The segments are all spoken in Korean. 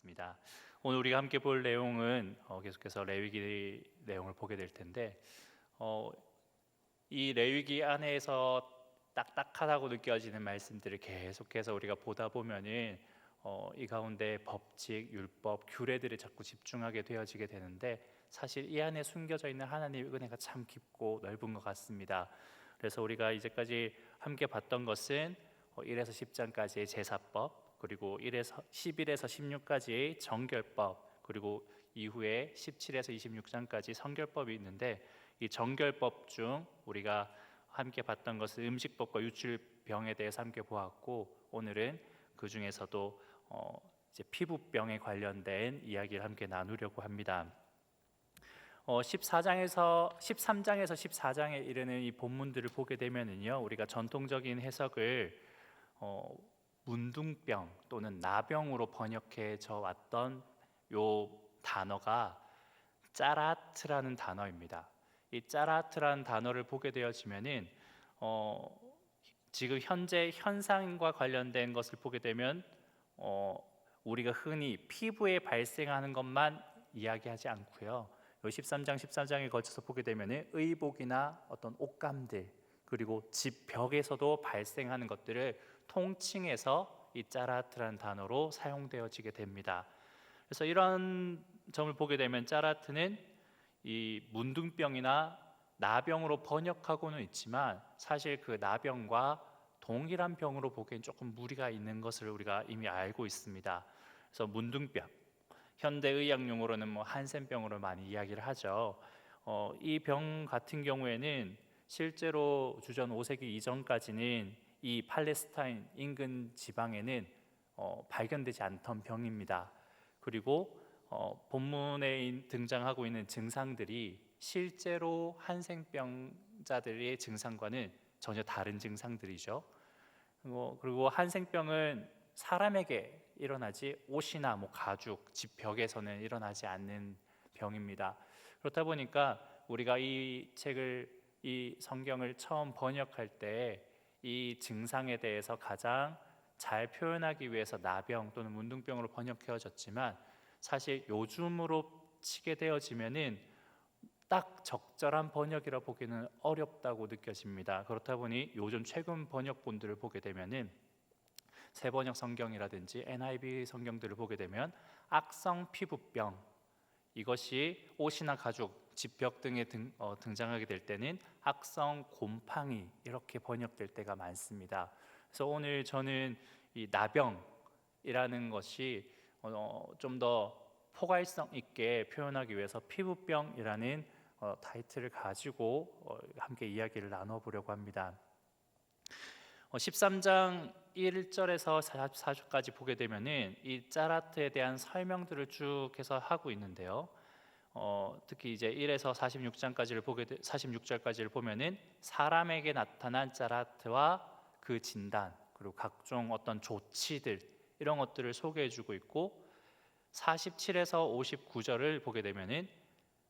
반갑습니다. 오늘 우리가 함께 볼 내용은 계속해서 레위기 내용을 보게 될 텐데 어, 이 레위기 안에서 딱딱하다고 느껴지는 말씀들을 계속해서 우리가 보다 보면은 이 가운데 법칙, 율법, 규례들에 자꾸 집중하게 되어지게 되는데 사실 이 안에 숨겨져 있는 하나님의 은혜가 참 깊고 넓은 것 같습니다. 그래서 우리가 이제까지 함께 봤던 것은 1에서 10장까지의 제사법, 그리고 11에서 16까지의 정결법, 그리고 이후에 17에서 26장까지 성결법이 있는데 이 정결법 중 우리가 함께 봤던 것은 음식법과 유출병에 대해서 함께 보았고, 오늘은 그 중에서도 이제 피부병에 관련된 이야기를 함께 나누려고 합니다. 13장에서 14장에 이르는 이 본문들을 보게 되면은요, 우리가 전통적인 해석을 문둥병 또는 나병으로 번역해져 왔던 요 단어가 짜라트라는 단어입니다. 이 짜라트라는 단어를 보게 되어지면은 지금 현재 현상과 관련된 것을 보게 되면 우리가 흔히 피부에 발생하는 것만 이야기하지 않고요, 요 13장 14장에 걸쳐서 보게 되면은 의복이나 어떤 옷감들, 그리고 집 벽에서도 발생하는 것들을 통칭해서 이 짜라트라는 단어로 사용되어지게 됩니다. 그래서 이런 점을 보게 되면 짜라트는 이 문둥병이나 나병으로 번역하고는 있지만 사실 그 나병과 동일한 병으로 보기엔 조금 무리가 있는 것을 우리가 이미 알고 있습니다. 그래서 문둥병, 현대의학 용어로는 한센병으로 많이 이야기를 하죠. 이 병 같은 경우에는 실제로 주전 5세기 이전까지는 이 팔레스타인 인근 지방에는 발견되지 않던 병입니다. 그리고 본문에 등장하고 있는 증상들이 실제로 한센병자들의 증상과는 전혀 다른 증상들이죠. 그리고 한센병은 사람에게 일어나지 옷이나 가죽, 집 벽에서는 일어나지 않는 병입니다. 그렇다 보니까 우리가 이 성경을 처음 번역할 때 이 증상에 대해서 가장 잘 표현하기 위해서 나병 또는 문둥병으로 번역해졌지만 사실 요즘으로 치게 되어지면은 딱 적절한 번역이라 보기는 어렵다고 느껴집니다. 그렇다 보니 요즘 최근 번역본들을 보게 되면은 새 번역 성경이라든지 NIV 성경들을 보게 되면 악성 피부병, 이것이 옷이나 가죽, 집벽 등에 등장하게 될 때는 악성 곰팡이, 이렇게 번역될 때가 많습니다. 그래서 오늘 저는 이 나병이라는 것이 좀 더 포괄성 있게 표현하기 위해서 피부병이라는 타이틀을 가지고 함께 이야기를 나눠보려고 합니다. 13장 1절에서 44절까지 보게 되면은 이 짜라트에 대한 설명들을 쭉 해서 하고 있는데요. 특히 이제 1에서 46절까지를 보면은 사람에게 나타난 짜라트와 그 진단, 그리고 각종 어떤 조치들, 이런 것들을 소개해주고 있고, 47에서 59절을 보게 되면은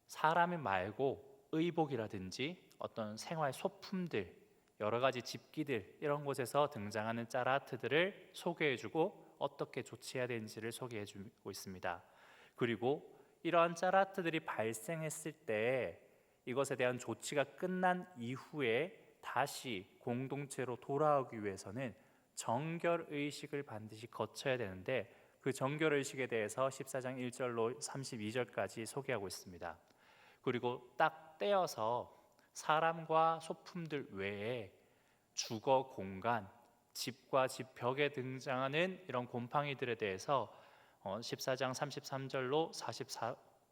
사람이 말고 의복이라든지 어떤 생활 소품들, 여러 가지 집기들, 이런 곳에서 등장하는 짜라트들을 소개해주고 어떻게 조치해야 되는지를 소개해주고 있습니다. 그리고 이러한 짜라트들이 발생했을 때 이것에 대한 조치가 끝난 이후에 다시 공동체로 돌아오기 위해서는 정결의식을 반드시 거쳐야 되는데, 그 정결의식에 대해서 14장 1절로 32절까지 소개하고 있습니다. 그리고 딱 떼어서 사람과 소품들 외에 주거 공간, 집과 집 벽에 등장하는 이런 곰팡이들에 대해서 14장 33절로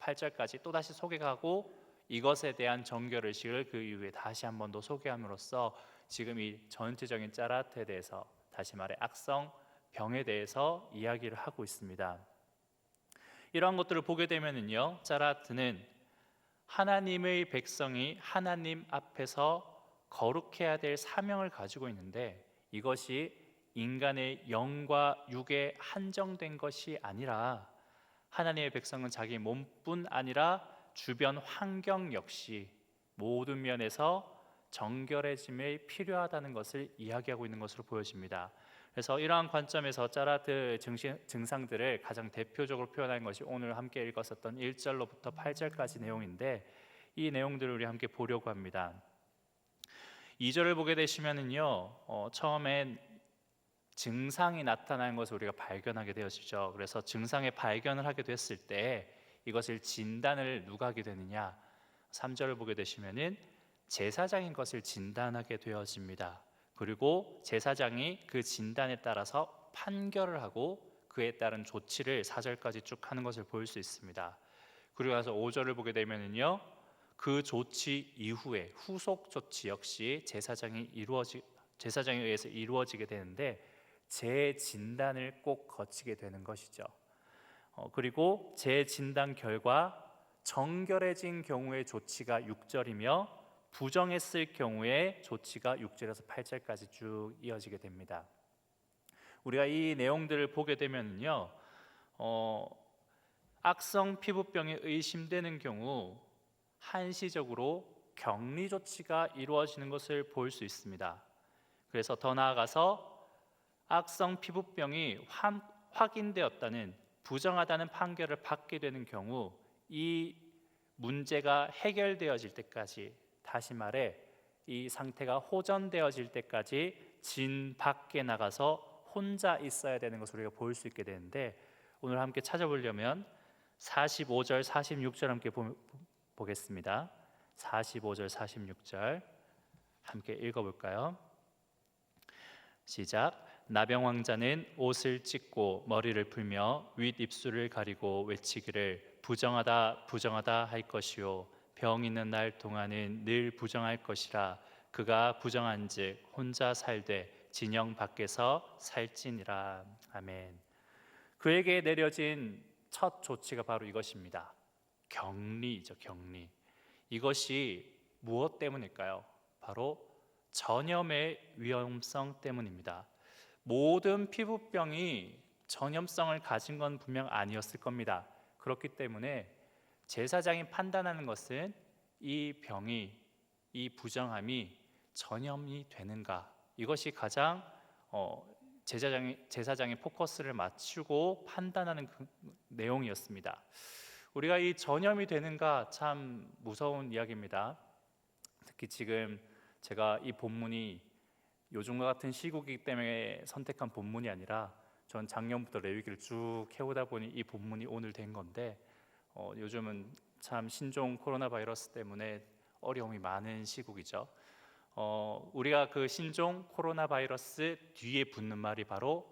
48절까지 또다시 소개하고, 이것에 대한 정결의식을 그 이후에 다시 한 번 더 소개함으로써 지금 이 전체적인 짜라트에 대해서, 다시 말해 악성 병에 대해서 이야기를 하고 있습니다. 이러한 것들을 보게 되면은요, 짜라트는 하나님의 백성이 하나님 앞에서 거룩해야 될 사명을 가지고 있는데, 이것이 인간의 영과 육에 한정된 것이 아니라 하나님의 백성은 자기 몸뿐 아니라 주변 환경 역시 모든 면에서 정결해짐이 필요하다는 것을 이야기하고 있는 것으로 보여집니다. 그래서 이러한 관점에서 짜라드 증상들을 가장 대표적으로 표현한 것이 오늘 함께 읽었었던 1절로부터 8절까지 내용인데, 이 내용들을 우리 함께 보려고 합니다. 2절을 보게 되시면은요, 처음엔 증상이 나타나는 것을 우리가 발견하게 되어지죠. 그래서 증상의 발견을 하게 됐을 때 이것을 진단을 누가 하게 되느냐? 3절을 보게 되시면은 제사장인 것을 진단하게 되어집니다. 그리고 제사장이 그 진단에 따라서 판결을 하고 그에 따른 조치를 4절까지 쭉 하는 것을 볼 수 있습니다. 그리고 나서 5절을 보게 되면은요, 그 조치 이후에 후속 조치 역시 제사장에 의해서 이루어지게 되는데 재진단을 꼭 거치게 되는 것이죠. 그리고 재진단 결과 정결해진 경우의 조치가 6절이며 부정했을 경우에 조치가 6절에서 8절까지 쭉 이어지게 됩니다. 우리가 이 내용들을 보게 되면요, 악성 피부병에 의심되는 경우 한시적으로 격리 조치가 이루어지는 것을 볼 수 있습니다. 그래서 더 나아가서 악성 피부병이 확인되었다는, 부정하다는 판결을 받게 되는 경우 이 문제가 해결되어질 때까지, 다시 말해 이 상태가 호전되어질 때까지 진 밖에 나가서 혼자 있어야 되는 것을 우리가 볼 수 있게 되는데, 오늘 함께 찾아보려면 45절, 46절 함께 보겠습니다. 45절, 46절 함께 읽어볼까요? 시작. 나병 왕자는 옷을 찢고 머리를 풀며 윗입술을 가리고 외치기를 부정하다 부정하다 할 것이요 병 있는 날 동안은 늘 부정할 것이라. 그가 부정한즉 혼자 살되 진영 밖에서 살지니라. 아멘. 그에게 내려진 첫 조치가 바로 이것입니다. 격리죠, 격리. 이것이 무엇 때문일까요? 바로 전염의 위험성 때문입니다. 모든 피부병이 전염성을 가진 건 분명 아니었을 겁니다. 그렇기 때문에 제사장이 판단하는 것은 이 병이, 이 부정함이 전염이 되는가, 이것이 가장 제사장이 포커스를 맞추고 판단하는 그 내용이었습니다. 우리가 이 전염이 되는가 참 무서운 이야기입니다. 특히 지금 제가 이 본문이 요즘과 같은 시국이기 때문에 선택한 본문이 아니라 전 작년부터 레위기를 쭉 해오다 보니 이 본문이 오늘 된 건데, 요즘은 참 신종 코로나 바이러스 때문에 어려움이 많은 시국이죠. 우리가 그 신종 코로나 바이러스 뒤에 붙는 말이 바로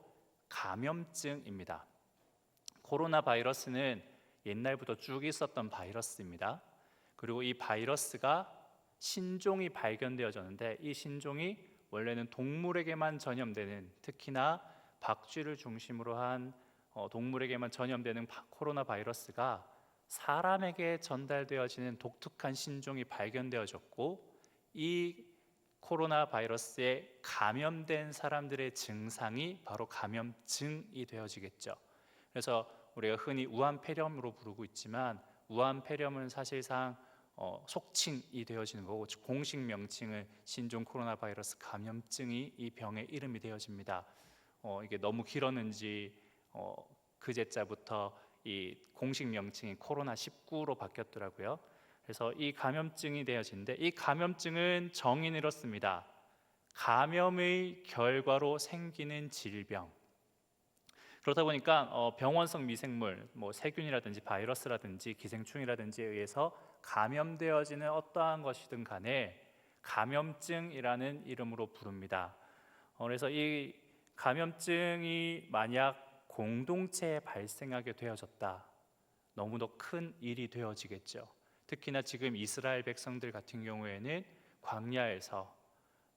감염증입니다. 코로나 바이러스는 옛날부터 쭉 있었던 바이러스입니다. 그리고 이 바이러스가 신종이 발견되어졌는데, 이 신종이 원래는 동물에게만 전염되는, 특히나 박쥐를 중심으로 한 동물에게만 전염되는 코로나 바이러스가 사람에게 전달되어지는 독특한 신종이 발견되어졌고, 이 코로나 바이러스에 감염된 사람들의 증상이 바로 감염증이 되어지겠죠. 그래서 우리가 흔히 우한폐렴으로 부르고 있지만, 우한폐렴은 사실상 속칭이 되어지는 거고, 공식 명칭은 신종 코로나 바이러스 감염증이 이 병의 이름이 되어집니다. 이게 너무 길었는지 그제자부터 이 공식 명칭이 코로나19로 바뀌었더라고요. 그래서 이 감염증이 되어지는데, 이 감염증은 정의는 이렇습니다. 감염의 결과로 생기는 질병. 그렇다 보니까 병원성 미생물, 세균이라든지 바이러스라든지 기생충이라든지에 의해서 감염되어지는 어떠한 것이든 간에 감염증이라는 이름으로 부릅니다. 그래서 이 감염증이 만약 공동체에 발생하게 되어졌다, 너무도 큰 일이 되어지겠죠. 특히나 지금 이스라엘 백성들 같은 경우에는 광야에서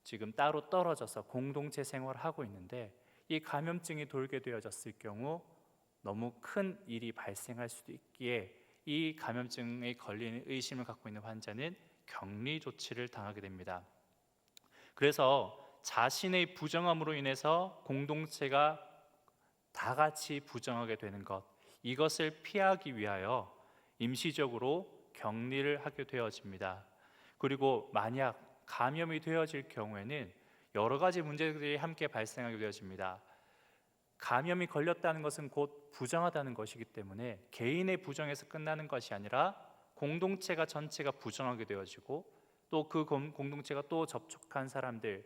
지금 따로 떨어져서 공동체 생활을 하고 있는데, 이 감염증이 돌게 되어졌을 경우 너무 큰 일이 발생할 수도 있기에 이 감염증에 걸리는 의심을 갖고 있는 환자는 격리 조치를 당하게 됩니다. 그래서 자신의 부정함으로 인해서 공동체가 다 같이 부정하게 되는 것, 이것을 피하기 위하여 임시적으로 격리를 하게 되어집니다. 그리고 만약 감염이 되어질 경우에는 여러 가지 문제들이 함께 발생하게 되어집니다. 감염이 걸렸다는 것은 곧 부정하다는 것이기 때문에 개인의 부정에서 끝나는 것이 아니라 공동체가 전체가 부정하게 되어지고, 또 그 공동체가 또 접촉한 사람들이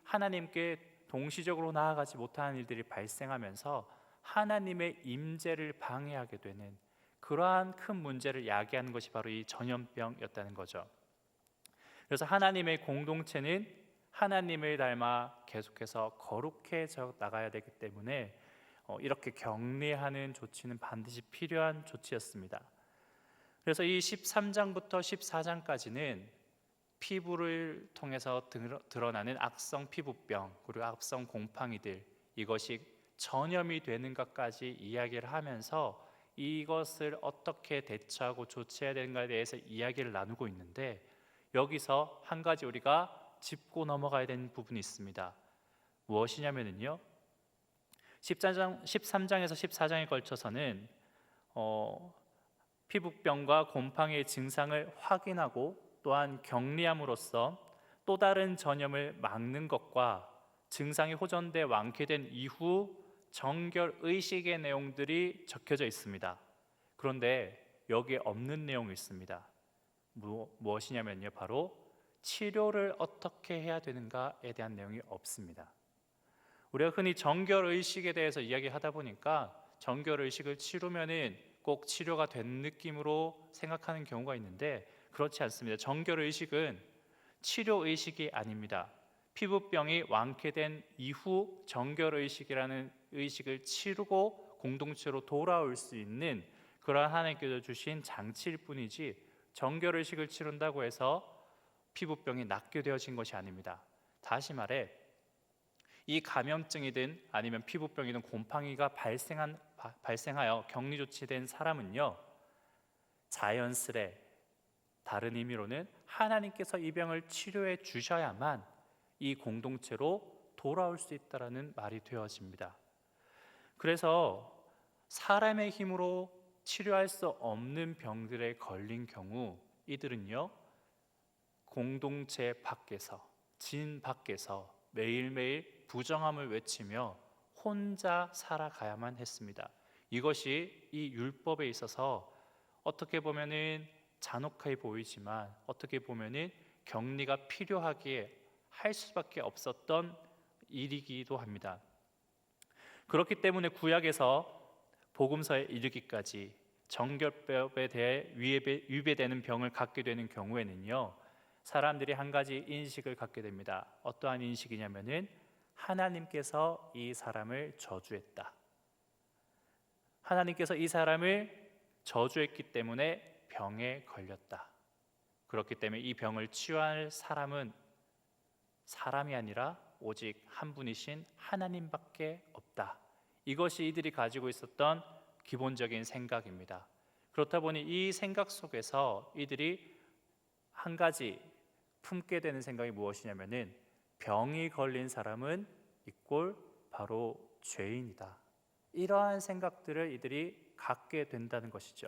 하나님께 동시적으로 나아가지 못하는 일들이 발생하면서 하나님의 임재를 방해하게 되는 그러한 큰 문제를 야기하는 것이 바로 이 전염병이었다는 거죠. 그래서 하나님의 공동체는 하나님을 닮아 계속해서 거룩해져 나가야 되기 때문에 이렇게 격리하는 조치는 반드시 필요한 조치였습니다. 그래서 이 13장부터 14장까지는 피부를 통해서 드러나는 악성 피부병, 그리고 악성 곰팡이들, 이것이 전염이 되는 것까지 이야기를 하면서 이것을 어떻게 대처하고 조치해야 되는가에 대해서 이야기를 나누고 있는데, 여기서 한 가지 우리가 짚고 넘어가야 되는 부분이 있습니다. 무엇이냐면요, 13장에서 14장에 걸쳐서는 피부병과 곰팡이의 증상을 확인하고 또한 격리함으로써 또 다른 전염을 막는 것과 증상이 호전돼 완쾌된 이후 정결 의식의 내용들이 적혀져 있습니다. 그런데 여기에 없는 내용이 있습니다. 무엇이냐면요, 바로 치료를 어떻게 해야 되는가에 대한 내용이 없습니다. 우리가 흔히 정결 의식에 대해서 이야기하다 보니까 정결 의식을 치르면은 꼭 치료가 된 느낌으로 생각하는 경우가 있는데, 그렇지 않습니다. 정결 의식은 치료 의식이 아닙니다. 피부병이 완쾌된 이후 정결 의식이라는 의식을 치르고 공동체로 돌아올 수 있는 그러한 하나님께서 주신 장치일 뿐이지, 정결 의식을 치른다고 해서 피부병이 낫게 되어진 것이 아닙니다. 다시 말해, 이 감염증이든 아니면 피부병이든 곰팡이가 발생하여 격리 조치된 사람은요, 자연스레, 다른 의미로는 하나님께서 이 병을 치료해 주셔야만 이 공동체로 돌아올 수 있다라는 말이 되어집니다. 그래서 사람의 힘으로 치료할 수 없는 병들에 걸린 경우 이들은요, 공동체 밖에서, 진 밖에서 매일매일 부정함을 외치며 혼자 살아가야만 했습니다. 이것이 이 율법에 있어서 어떻게 보면은 잔혹해 보이지만 어떻게 보면은 격리가 필요하기에 할 수밖에 없었던 일이기도 합니다. 그렇기 때문에 구약에서 복음서에 이르기까지 정결법에 대해 위배되는 병을 갖게 되는 경우에는요, 사람들이 한 가지 인식을 갖게 됩니다. 어떠한 인식이냐면은 하나님께서 이 사람을 저주했다. 하나님께서 이 사람을 저주했기 때문에 병에 걸렸다. 그렇기 때문에 이 병을 치유할 사람은 사람이 아니라 오직 한 분이신 하나님밖에 없다. 이것이 이들이 가지고 있었던 기본적인 생각입니다. 그렇다 보니 이 생각 속에서 이들이 한 가지 품게 되는 생각이 무엇이냐면은 병이 걸린 사람은 이꼴 바로 죄인이다. 이러한 생각들을 이들이 갖게 된다는 것이죠.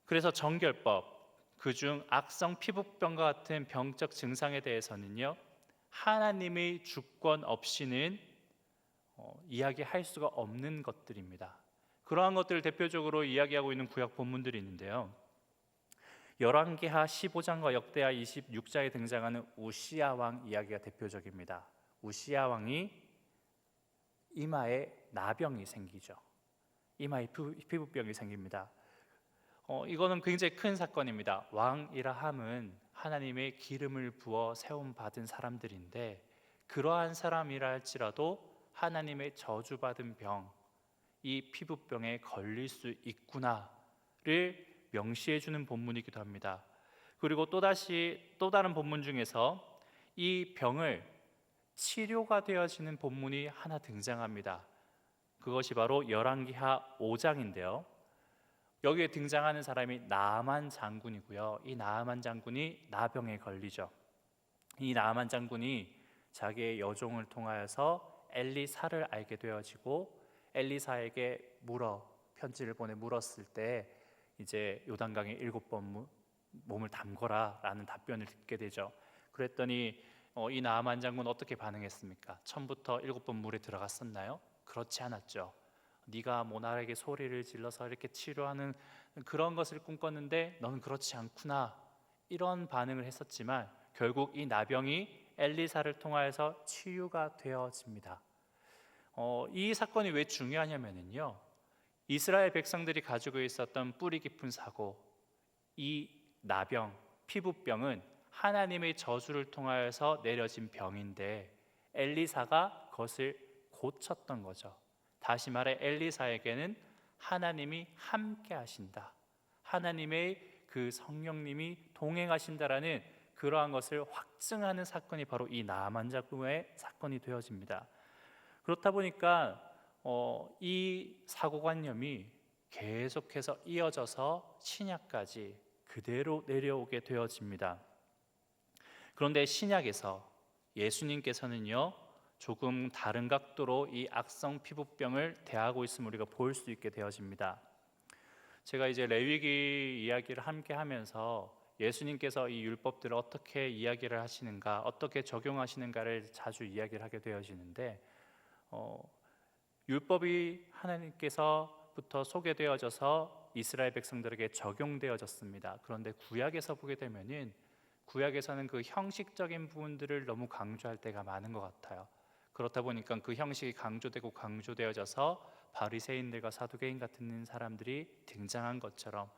그래서 정결법, 그중 악성 피부병과 같은 병적 증상에 대해서는요, 하나님의 주권 없이는 이야기할 수가 없는 것들입니다. 그러한 것들을 대표적으로 이야기하고 있는 구약 본문들이 있는데요, 열왕기하 15장과 역대하 26장에 등장하는 우시야 왕 이야기가 대표적입니다. 우시야 왕이 이마에 나병이 생기죠. 이마에 피부병이 생깁니다. 이거는 굉장히 큰 사건입니다. 왕이라 함은 하나님의 기름을 부어 세움 받은 사람들인데, 그러한 사람이라 할지라도 하나님의 저주받은 병, 이 피부병에 걸릴 수 있구나를 명시해 주는 본문이기도 합니다. 그리고 또 다른 본문 중에서 이 병을 치료가 되어지는 본문이 하나 등장합니다. 그것이 바로 열왕기하 5장인데요, 여기에 등장하는 사람이 나아만 장군이고요, 이 나아만 장군이 나병에 걸리죠. 이 나아만 장군이 자기의 여종을 통하여서 엘리사를 알게 되어지고, 엘리사에게 편지를 보내 물었을 때 이제 요단강에 7번 몸을 담거라라는 답변을 듣게 되죠. 그랬더니 이 나아만 장군 어떻게 반응했습니까? 처음부터 7번 물에 들어갔었나요? 그렇지 않았죠. 네가 모나에게 소리를 질러서 이렇게 치료하는 그런 것을 꿈꿨는데 너는 그렇지 않구나, 이런 반응을 했었지만 결국 이 나병이 엘리사를 통하여서 치유가 되어집니다. 이 사건이 왜 중요하냐면요, 이스라엘 백성들이 가지고 있었던 뿌리 깊은 사고, 이 나병, 피부병은 하나님의 저주를 통하여서 내려진 병인데 엘리사가 그것을 고쳤던 거죠. 다시 말해 엘리사에게는 하나님이 함께 하신다, 하나님의 그 성령님이 동행하신다라는 그러한 것을 확증하는 사건이 바로 이 나아만 장군의 사건이 되어집니다. 그렇다 보니까 이 사고관념이 계속해서 이어져서 신약까지 그대로 내려오게 되어집니다. 그런데 신약에서 예수님께서는요, 조금 다른 각도로 이 악성 피부병을 대하고 있음을 우리가 볼 수 있게 되어집니다. 제가 이제 레위기 이야기를 함께 하면서 예수님께서 이 율법들을 어떻게 이야기를 하시는가, 어떻게 적용하시는가를 자주 이야기를 하게 되어지는데, 율법이 하나님께서부터 소개되어져서 이스라엘 백성들에게 적용되어졌습니다. 그런데 구약에서 보게 되면은 구약에서는 그 형식적인 부분들을 너무 강조할 때가 많은 것 같아요. 그렇다 보니까 그 형식이 강조되고 강조되어져서 바리새인들과 사두개인 같은 사람들이 등장한 것처럼,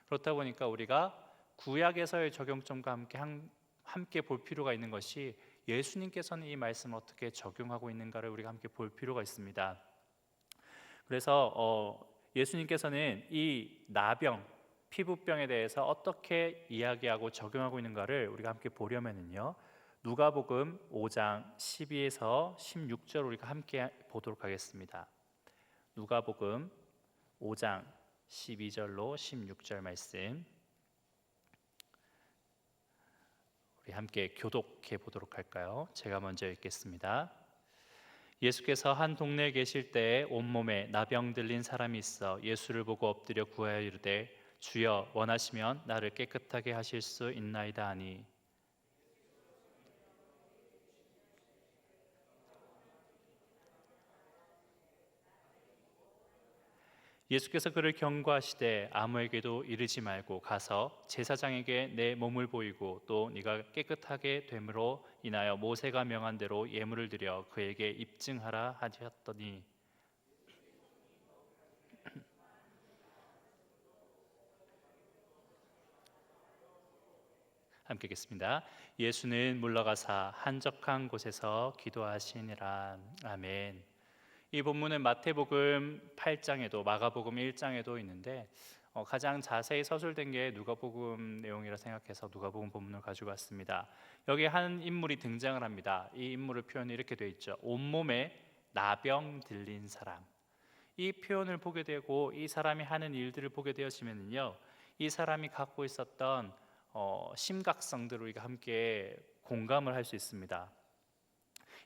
그렇다 보니까 우리가 구약에서의 적용점과 함께 볼 필요가 있는 것이 예수님께서는 이 말씀을 어떻게 적용하고 있는가를 우리가 함께 볼 필요가 있습니다. 그래서 예수님께서는 이 나병, 피부병에 대해서 어떻게 이야기하고 적용하고 있는가를 우리가 함께 보려면요, 누가복음 5장 12에서 16절 우리가 함께 보도록 하겠습니다. 누가복음 5장 12절로 16절 말씀 우리 함께 교독해 보도록 할까요? 제가 먼저 읽겠습니다. 예수께서 한 동네에 계실 때에 온몸에 나병 들린 사람이 있어 예수를 보고 엎드려 구하여 이르되 주여 원하시면 나를 깨끗하게 하실 수 있나이다 하니, 예수께서 그를 경고하시되 아무에게도 이르지 말고 가서 제사장에게 내 몸을 보이고 또 네가 깨끗하게 됨으로 인하여 모세가 명한 대로 예물을 드려 그에게 입증하라 하셨더니, 함께 읽겠습니다. 예수는 물러가사 한적한 곳에서 기도하시니라. 아멘. 이 본문은 마태복음 8장에도 마가복음 1장에도 있는데 가장 자세히 서술된 게 누가복음 내용이라 생각해서 누가복음 본문을 가지고 왔습니다. 여기 한 인물이 등장을 합니다. 이 인물의 표현이 이렇게 되어 있죠. 온몸에 나병 들린 사람. 이 표현을 보게 되고 이 사람이 하는 일들을 보게 되어지면요, 이 사람이 갖고 있었던 심각성들을 우리가 함께 공감을 할 수 있습니다.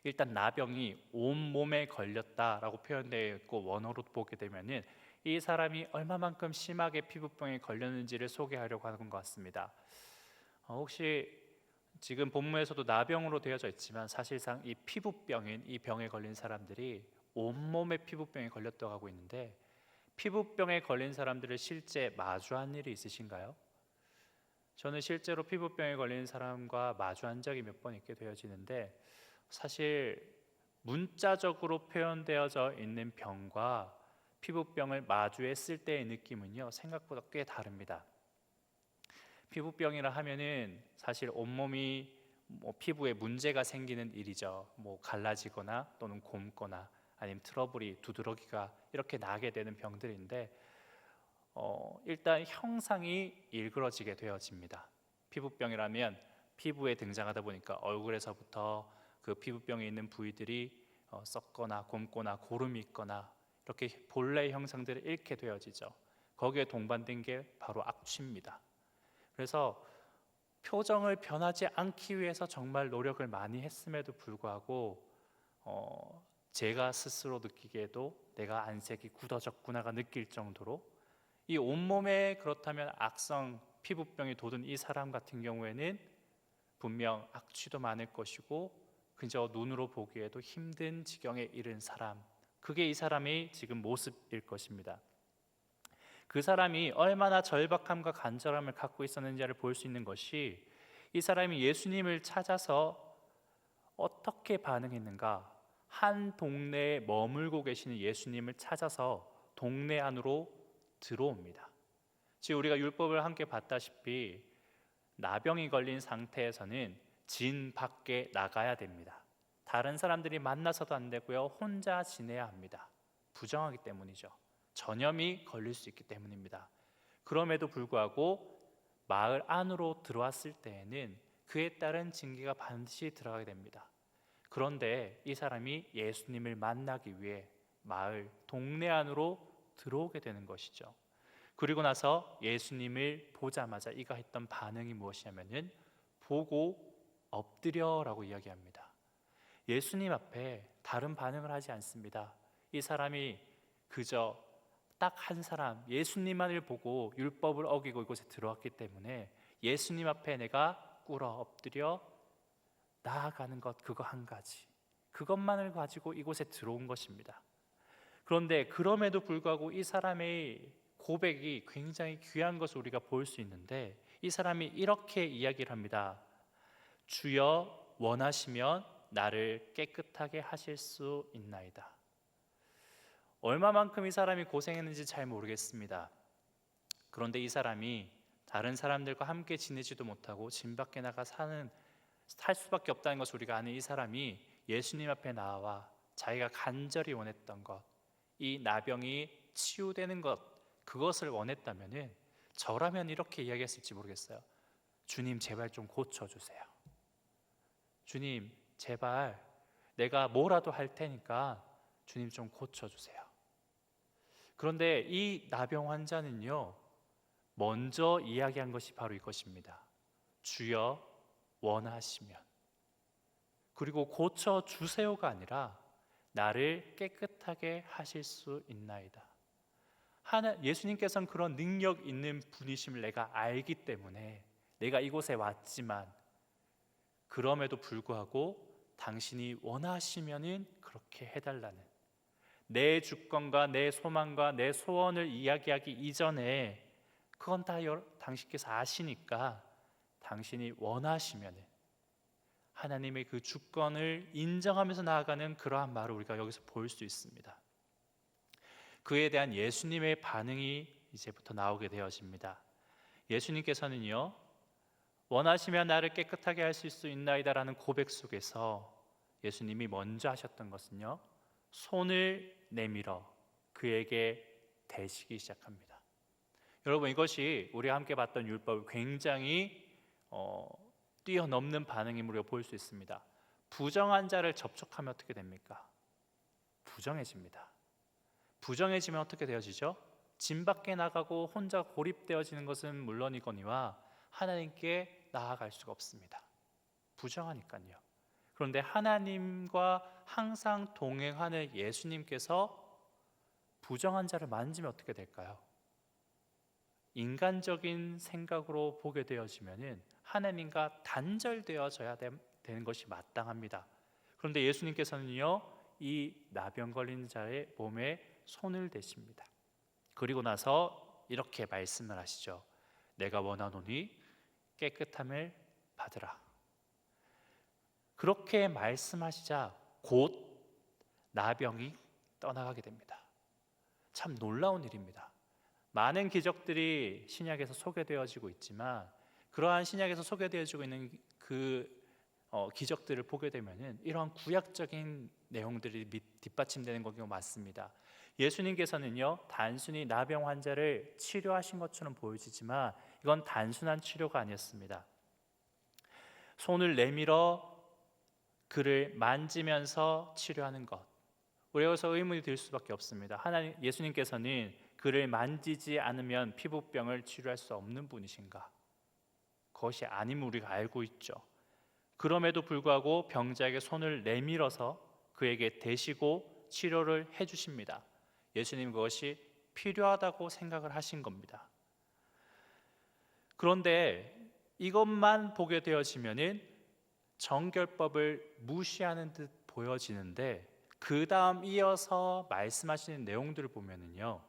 일단 나병이 온몸에 걸렸다라고 표현되어 있고 원어로 보게 되면은 이 사람이 얼마만큼 심하게 피부병에 걸렸는지를 소개하려고 하는 것 같습니다. 혹시 지금 본문에서도 나병으로 되어져 있지만 사실상 이 피부병인 이 병에 걸린 사람들이 온몸에 피부병에 걸렸다고 하고 있는데, 피부병에 걸린 사람들을 실제 마주한 일이 있으신가요? 저는 실제로 피부병에 걸린 사람과 마주한 적이 몇 번 있게 되어지는데, 사실 문자적으로 표현되어져 있는 병과 피부병을 마주했을 때의 느낌은요, 생각보다 꽤 다릅니다. 피부병이라 하면은 사실 온몸이 피부에 문제가 생기는 일이죠. 갈라지거나 또는 곪거나 아니면 트러블이 두드러기가 이렇게 나게 되는 병들인데, 일단 형상이 일그러지게 되어집니다. 피부병이라면 피부에 등장하다 보니까 얼굴에서부터 그 피부병에 있는 부위들이 썩거나 곪거나 고름이 있거나 이렇게 본래의 형상들을 잃게 되어지죠. 거기에 동반된 게 바로 악취입니다. 그래서 표정을 변하지 않기 위해서 정말 노력을 많이 했음에도 불구하고 제가 스스로 느끼기에도 내가 안색이 굳어졌구나가 느낄 정도로 이 온몸에 그렇다면 악성 피부병이 돋은 이 사람 같은 경우에는 분명 악취도 많을 것이고 그저 눈으로 보기에도 힘든 지경에 이른 사람, 그게 이 사람의 지금 모습일 것입니다. 그 사람이 얼마나 절박함과 간절함을 갖고 있었는지를 볼 수 있는 것이 이 사람이 예수님을 찾아서 어떻게 반응했는가. 한 동네에 머물고 계시는 예수님을 찾아서 동네 안으로 들어옵니다. 지금 우리가 율법을 함께 봤다시피 나병이 걸린 상태에서는 진 밖에 나가야 됩니다. 다른 사람들이 만나서도 안 되고요, 혼자 지내야 합니다. 부정하기 때문이죠. 전염이 걸릴 수 있기 때문입니다. 그럼에도 불구하고 마을 안으로 들어왔을 때에는 그에 따른 징계가 반드시 들어가게 됩니다. 그런데 이 사람이 예수님을 만나기 위해 마을, 동네 안으로 들어오게 되는 것이죠. 그리고 나서 예수님을 보자마자 이가 했던 반응이 무엇이냐면은 보고 엎드려라고 이야기합니다. 예수님 앞에 다른 반응을 하지 않습니다. 이 사람이 그저 딱 한 사람, 예수님만을 보고 율법을 어기고 이곳에 들어왔기 때문에 예수님 앞에 내가 꿇어 엎드려 나아가는 것, 그거 한 가지, 그것만을 가지고 이곳에 들어온 것입니다. 그런데 그럼에도 불구하고 이 사람의 고백이 굉장히 귀한 것을 우리가 볼 수 있는데, 이 사람이 이렇게 이야기를 합니다. 주여 원하시면 나를 깨끗하게 하실 수 있나이다. 얼마만큼 이 사람이 고생했는지 잘 모르겠습니다. 그런데 이 사람이 다른 사람들과 함께 지내지도 못하고 진 밖에 나가 살 수밖에 없다는 것을 우리가 아는 이 사람이 예수님 앞에 나와 자기가 간절히 원했던 것, 이 나병이 치유되는 것, 그것을 원했다면은 저라면 이렇게 이야기했을지 모르겠어요. 주님 제발 좀 고쳐주세요. 주님 제발 내가 뭐라도 할 테니까 주님 좀 고쳐주세요. 그런데 이 나병 환자는요, 먼저 이야기한 것이 바로 이것입니다. 주여 원하시면, 그리고 고쳐주세요가 아니라 나를 깨끗하게 하실 수 있나이다. 예수님께서는 그런 능력 있는 분이심을 내가 알기 때문에 내가 이곳에 왔지만, 그럼에도 불구하고 당신이 원하시면은 그렇게 해달라는, 내 주권과 내 소망과 내 소원을 이야기하기 이전에 그건 다 당신께서 아시니까 당신이 원하시면은, 하나님의 그 주권을 인정하면서 나아가는 그러한 말을 우리가 여기서 볼 수 있습니다. 그에 대한 예수님의 반응이 이제부터 나오게 되어집니다. 예수님께서는요, 원하시면 나를 깨끗하게 하실 수 있나이다라는 고백 속에서 예수님이 먼저 하셨던 것은요, 손을 내밀어 그에게 대시기 시작합니다. 여러분, 이것이 우리가 함께 봤던 율법을 굉장히 뛰어넘는 반응임으로 볼 수 있습니다. 부정한 자를 접촉하면 어떻게 됩니까? 부정해집니다. 부정해지면 어떻게 되어지죠? 진 밖에 나가고 혼자 고립되어지는 것은 물론이거니와 하나님께 나아갈 수가 없습니다. 부정하니까요. 그런데 하나님과 항상 동행하는 예수님께서 부정한 자를 만지면 어떻게 될까요? 인간적인 생각으로 보게 되어지면은 하나님과 단절되어져야 되는 것이 마땅합니다. 그런데 예수님께서는요, 이 나병 걸린 자의 몸에 손을 대십니다. 그리고 나서 이렇게 말씀을 하시죠. 내가 원하노니 깨끗함을 받으라. 그렇게 말씀하시자 곧 나병이 떠나가게 됩니다. 참 놀라운 일입니다. 많은 기적들이 신약에서 소개되어지고 있지만, 그러한 신약에서 소개되어지고 있는 기적들을 보게 되면은 이러한 구약적인 내용들이 뒷받침되는 것이 맞습니다. 예수님께서는요, 단순히 나병 환자를 치료하신 것처럼 보여지지만 이건 단순한 치료가 아니었습니다. 손을 내밀어 그를 만지면서 치료하는 것, 우리가 여기서 의문이 들 수밖에 없습니다. 예수님께서는 그를 만지지 않으면 피부병을 치료할 수 없는 분이신가? 그것이 아님을 우리가 알고 있죠. 그럼에도 불구하고 병자에게 손을 내밀어서 그에게 대시고 치료를 해주십니다. 예수님 그것이 필요하다고 생각을 하신 겁니다. 그런데 이것만 보게 되어지면은 정결법을 무시하는 듯 보여지는데, 그 다음 이어서 말씀하시는 내용들을 보면은요,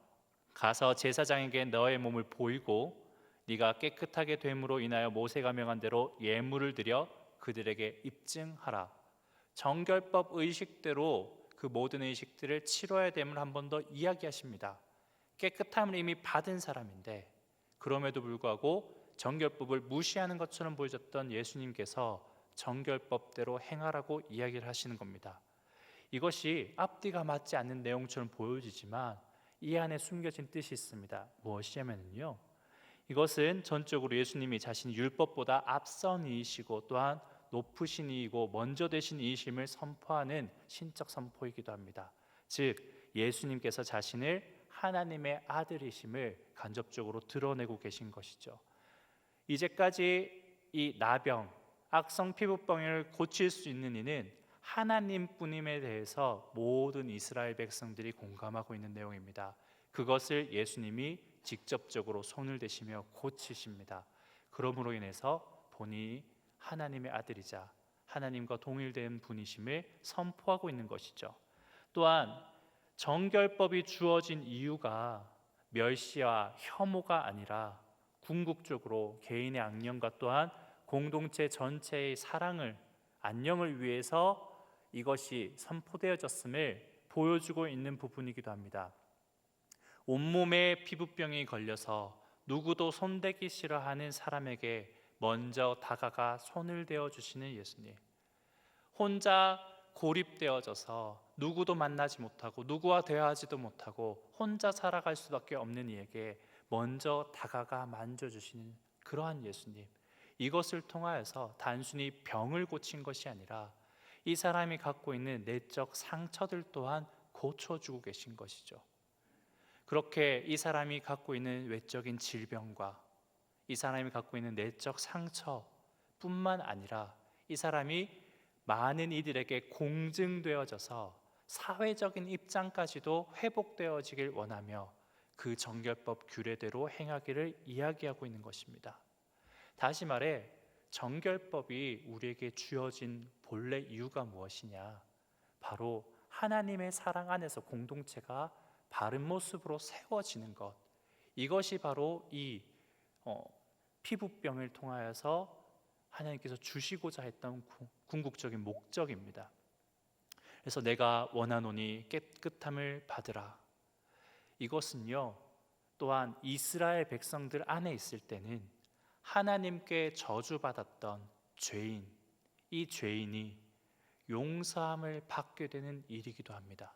가서 제사장에게 너의 몸을 보이고 네가 깨끗하게 됨으로 인하여 모세가 명한 대로 예물을 드려 그들에게 입증하라. 정결법 의식대로 그 모든 의식들을 치러야 됨을 한 번 더 이야기하십니다. 깨끗함을 이미 받은 사람인데 그럼에도 불구하고 정결법을 무시하는 것처럼 보여졌던 예수님께서 정결법대로 행하라고 이야기를 하시는 겁니다. 이것이 앞뒤가 맞지 않는 내용처럼 보여지지만 이 안에 숨겨진 뜻이 있습니다. 무엇이냐면요, 이것은 전적으로 예수님이 자신이 율법보다 앞선 이이시고 또한 높으신 이이고 먼저 되신 이이심을 선포하는 신적 선포이기도 합니다. 즉 예수님께서 자신을 하나님의 아들이심을 간접적으로 드러내고 계신 것이죠. 이제까지 이 나병, 악성 피부병을 고칠 수 있는 이는 하나님뿐임에 대해서 모든 이스라엘 백성들이 공감하고 있는 내용입니다. 그것을 예수님이 직접적으로 손을 대시며 고치십니다. 그러므로 인해서 본인이 하나님의 아들이자 하나님과 동일된 분이심을 선포하고 있는 것이죠. 또한 정결법이 주어진 이유가 멸시와 혐오가 아니라 궁극적으로 개인의 악령과 또한 공동체 전체의 사랑을, 안녕을 위해서 이것이 선포되어졌음을 보여주고 있는 부분이기도 합니다. 온몸에 피부병이 걸려서 누구도 손대기 싫어하는 사람에게 먼저 다가가 손을 대어 주시는 예수님, 혼자 고립되어져서 누구도 만나지 못하고 누구와 대화하지도 못하고 혼자 살아갈 수밖에 없는 이에게 먼저 다가가 만져주시는 그러한 예수님, 이것을 통하여서 단순히 병을 고친 것이 아니라 이 사람이 갖고 있는 내적 상처들 또한 고쳐주고 계신 것이죠. 그렇게 이 사람이 갖고 있는 외적인 질병과 이 사람이 갖고 있는 내적 상처뿐만 아니라 이 사람이 많은 이들에게 공증되어져서 사회적인 입장까지도 회복되어지길 원하며 그 정결법 규례대로 행하기를 이야기하고 있는 것입니다. 다시 말해 정결법이 우리에게 주어진 본래 이유가 무엇이냐? 바로 하나님의 사랑 안에서 공동체가 바른 모습으로 세워지는 것, 이것이 바로 이 피부병을 통하여서 하나님께서 주시고자 했던 궁극적인 목적입니다. 그래서 내가 원하노니 깨끗함을 받으라, 이것은요 또한 이스라엘 백성들 안에 있을 때는 하나님께 저주받았던 죄인, 이 죄인이 용서함을 받게 되는 일이기도 합니다.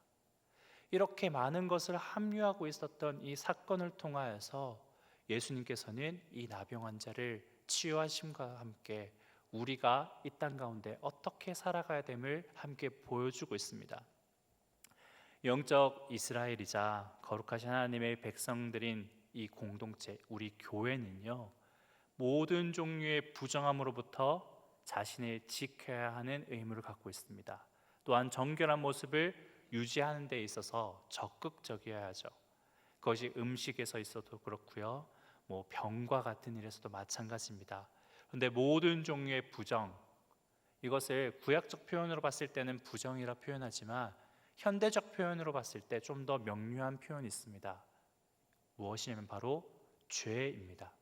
이렇게 많은 것을 합류하고 있었던 이 사건을 통하여서 예수님께서는 이 나병 환자를 치유하심과 함께 우리가 이 땅 가운데 어떻게 살아가야 됨을 함께 보여주고 있습니다. 영적 이스라엘이자 거룩하신 하나님의 백성들인 이 공동체, 우리 교회는요, 모든 종류의 부정함으로부터 자신을 지켜야 하는 의무를 갖고 있습니다. 또한 정결한 모습을 유지하는 데 있어서 적극적이어야 하죠. 그것이 음식에서 있어도 그렇고요, 병과 같은 일에서도 마찬가지입니다. 그런데 모든 종류의 부정, 이것을 구약적 표현으로 봤을 때는 부정이라 표현하지만 현대적 표현으로 봤을 때 좀 더 명료한 표현이 있습니다. 무엇이냐면 바로 죄입니다.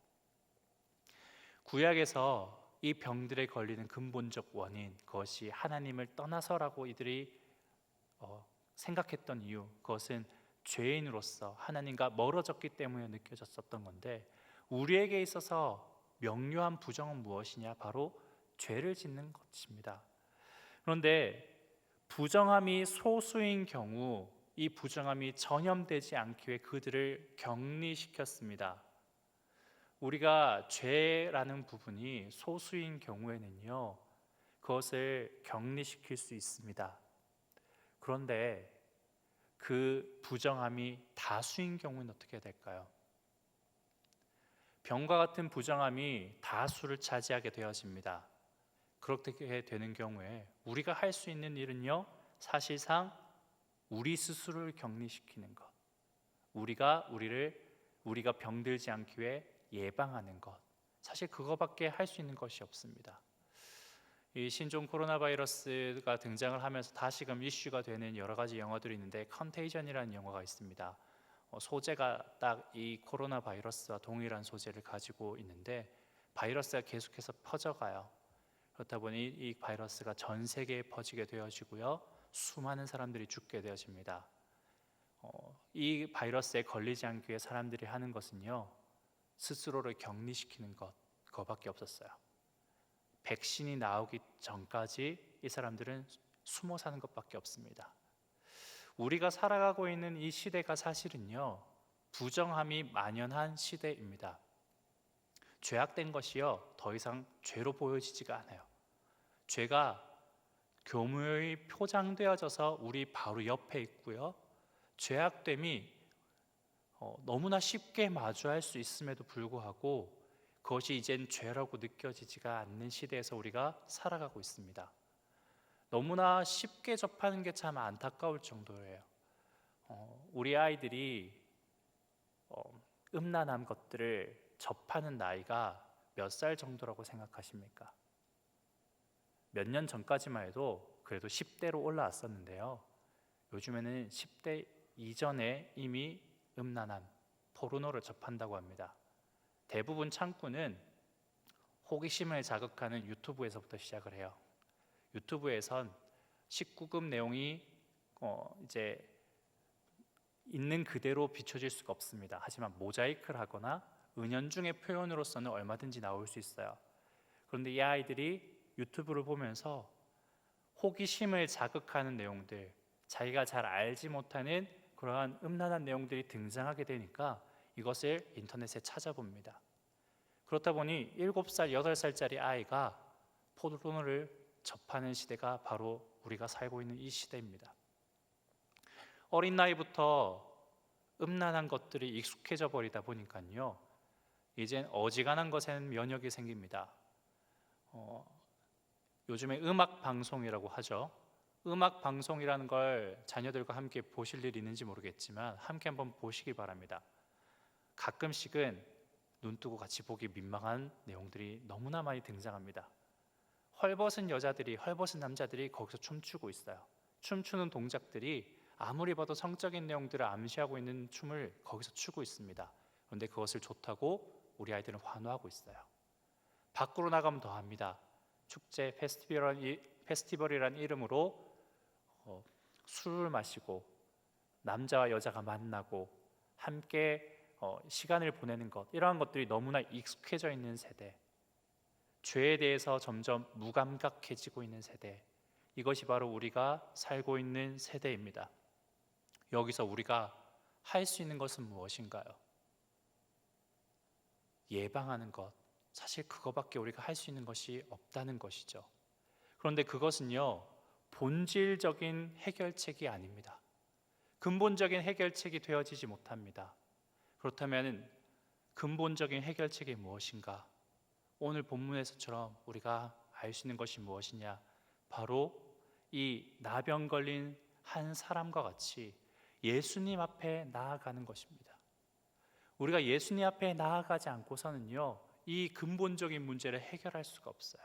구약에서 이 병들에 걸리는 근본적 원인, 그것이 하나님을 떠나서라고 이들이 생각했던 이유, 그것은 죄인으로서 하나님과 멀어졌기 때문에 느껴졌었던 건데, 우리에게 있어서 명료한 부정은 무엇이냐? 바로 죄를 짓는 것입니다. 그런데 부정함이 소수인 경우 이 부정함이 전염되지 않기 위해 그들을 격리시켰습니다. 우리가 죄라는 부분이 소수인 경우에는요, 그것을 격리시킬 수 있습니다. 그런데 그 부정함이 다수인 경우는 어떻게 될까요? 병과 같은 부정함이 다수를 차지하게 되어집니다. 그렇게 되는 경우에 우리가 할 수 있는 일은요, 사실상 우리 스스로를 격리시키는 것, 우리가 병들지 않기 위해 예방하는 것. 사실 그거밖에 할 수 있는 것이 없습니다. 이 신종 코로나 바이러스가 등장을 하면서 다시금 이슈가 되는 여러 가지 영화들이 있는데 컨테이전이라는 영화가 있습니다. 소재가 딱 이 코로나 바이러스와 동일한 소재를 가지고 있는데 바이러스가 계속해서 퍼져가요. 그렇다 보니 이 바이러스가 전 세계에 퍼지게 되어지고요, 수많은 사람들이 죽게 되어집니다. 이 바이러스에 걸리지 않기 위해 사람들이 하는 것은요, 스스로를 격리시키는 그거밖에 없었어요. 백신이 나오기 전까지 이 사람들은 숨어 사는 것밖에 없습니다. 우리가 살아가고 있는 이 시대가 사실은요, 부정함이 만연한 시대입니다. 죄악된 것이요, 더 이상 죄로 보여지지가 않아요. 죄가 교묘히 표장되어져서 우리 바로 옆에 있고요, 죄악됨이 너무나 쉽게 마주할 수 있음에도 불구하고 그것이 이젠 죄라고 느껴지지가 않는 시대에서 우리가 살아가고 있습니다. 너무나 쉽게 접하는 게 참 안타까울 정도예요. 우리 아이들이 음란한 것들을 접하는 나이가 몇 살 정도라고 생각하십니까? 몇 년 전까지만 해도 그래도 10대로 올라왔었는데요, 요즘에는 10대 이전에 이미 음란한 포르노를 접한다고 합니다. 대부분 창구는 호기심을 자극하는 유튜브에서부터 시작을 해요. 유튜브에선 19금 내용이 이제 있는 그대로 비춰질 수가 없습니다. 하지만 모자이크를 하거나 은연중의 표현으로서는 얼마든지 나올 수 있어요. 그런데 이 아이들이 유튜브를 보면서 호기심을 자극하는 내용들, 자기가 잘 알지 못하는 그러한 음란한 내용들이 등장하게 되니까 이것을 인터넷에 찾아봅니다. 그렇다 보니 7살, 8살짜리 아이가 포르노를 접하는 시대가 바로 우리가 살고 있는 이 시대입니다. 어린 나이부터 음란한 것들이 익숙해져 버리다 보니까요, 이젠 어지간한 것에는 면역이 생깁니다. 요즘에 음악 방송이라고 하죠. 음악 방송이라는 걸 자녀들과 함께 보실 일이 있는지 모르겠지만 함께 한번 보시기 바랍니다. 가끔씩은 눈 뜨고 같이 보기 민망한 내용들이 너무나 많이 등장합니다. 헐벗은 여자들이, 헐벗은 남자들이 거기서 춤추고 있어요. 춤추는 동작들이 아무리 봐도 성적인 내용들을 암시하고 있는 춤을 거기서 추고 있습니다. 그런데 그것을 좋다고 우리 아이들은 환호하고 있어요. 밖으로 나가면 더 합니다. 축제, 페스티벌이라는 이름으로 술을 마시고 남자와 여자가 만나고 함께 시간을 보내는 것, 이러한 것들이 너무나 익숙해져 있는 세대, 죄에 대해서 점점 무감각해지고 있는 세대, 이것이 바로 우리가 살고 있는 세대입니다. 여기서 우리가 할 수 있는 것은 무엇인가요? 예방하는 것, 사실 그거밖에 우리가 할 수 있는 것이 없다는 것이죠. 그런데 그것은요, 본질적인 해결책이 아닙니다. 근본적인 해결책이 되어지지 못합니다. 그렇다면 근본적인 해결책이 무엇인가? 오늘 본문에서처럼 우리가 알 수 있는 것이 무엇이냐? 바로 이 나병 걸린 한 사람과 같이 예수님 앞에 나아가는 것입니다. 우리가 예수님 앞에 나아가지 않고서는요, 이 근본적인 문제를 해결할 수가 없어요.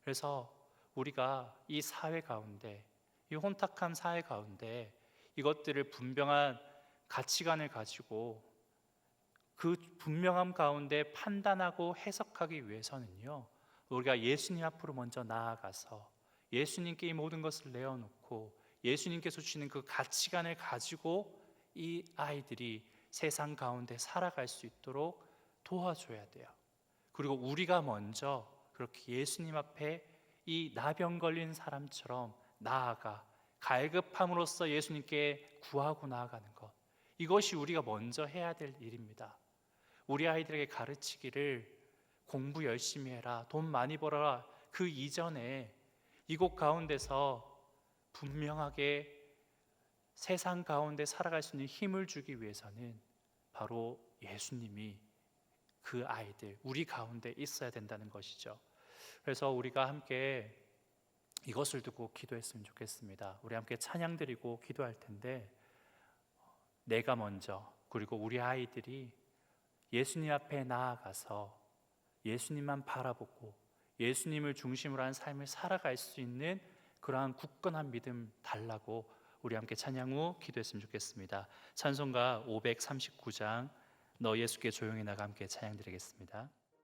그래서 우리가 이 사회 가운데, 이 혼탁한 사회 가운데 이것들을 분명한 가치관을 가지고 그 분명함 가운데 판단하고 해석하기 위해서는요, 우리가 예수님 앞으로 먼저 나아가서 예수님께 이 모든 것을 내어놓고 예수님께서 주시는 그 가치관을 가지고 이 아이들이 세상 가운데 살아갈 수 있도록 도와줘야 돼요. 그리고 우리가 먼저 그렇게 예수님 앞에 이 나병 걸린 사람처럼 나아가 갈급함으로써 예수님께 구하고 나아가는 것, 이것이 우리가 먼저 해야 될 일입니다. 우리 아이들에게 가르치기를 공부 열심히 해라, 돈 많이 벌어라, 그 이전에 이곳 가운데서 분명하게 세상 가운데 살아갈 수 있는 힘을 주기 위해서는 바로 예수님이 그 아이들, 우리 가운데 있어야 된다는 것이죠. 그래서 우리가 함께 이것을 두고 기도했으면 좋겠습니다. 우리 함께 찬양 드리고 기도할 텐데, 내가 먼저, 그리고 우리 아이들이 예수님 앞에 나아가서 예수님만 바라보고 예수님을 중심으로 한 삶을 살아갈 수 있는 그러한 굳건한 믿음 달라고 우리 함께 찬양 후 기도했으면 좋겠습니다. 찬송가 539장 너 예수께 조용히 나가 함께 찬양 드리겠습니다.